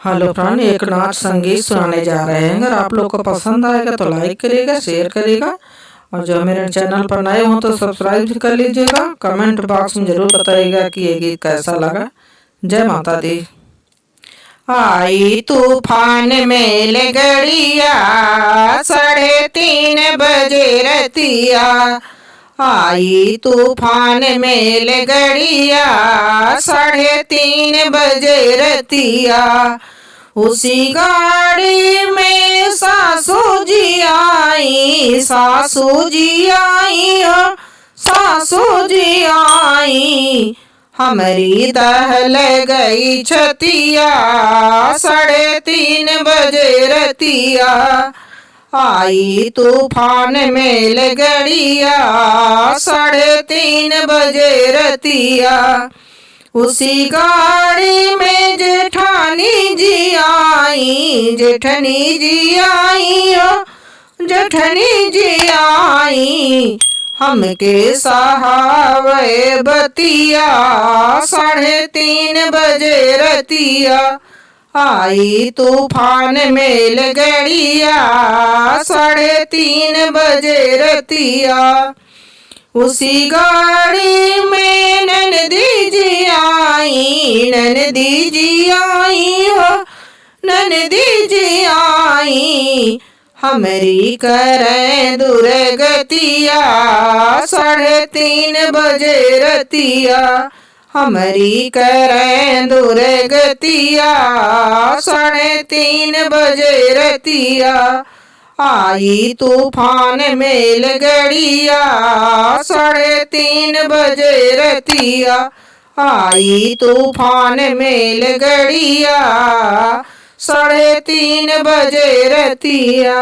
Hello friend, एक नाच संगीत सुनाने जा रहे हैं। अगर आप लोग को पसंद आएगा तो लाइक करिएगा, शेयर करिएगा, और जो मेरे चैनल पर नए हो तो सब्सक्राइब भी कर लीजिएगा। कमेंट बॉक्स में जरूर बताइएगा कि ये गीत कैसा लगा। जय माता दी। आई तूफान में लगड़िया 3:30 बजे रतिया। आई तूफान में लगड़िया 3:30 बजे रतिया। उसी गाड़ी में सासू जी आई, सासू जी आई हो, सासू जी आई। हमारी दहल गई छतिया 3:30 बजे रतिया। आई तूफान में लगड़िया 3:30 बजे रतिया। उसी गाड़ी में जेठानी जी आई, जेठनी जी आई हो, जेठनी जी आई। हमके सहावे बतिया 3:30 बजे रतिया। आई तूफान में लगड़िया 3:30 बजे रतिया। उसी गाड़ी में ननदी जी आई, ननदी जी आई हो, ननदी जी आई। हमारी करें दुर्गतिया 3:30 बजे रतिया। हमारी करें दुर्गतिया 3:30 बजे रतिया। आई तूफान में लगड़िया 3:30 बजे रतिया। आई तूफान में लगड़िया 3:30 बजे रतिया।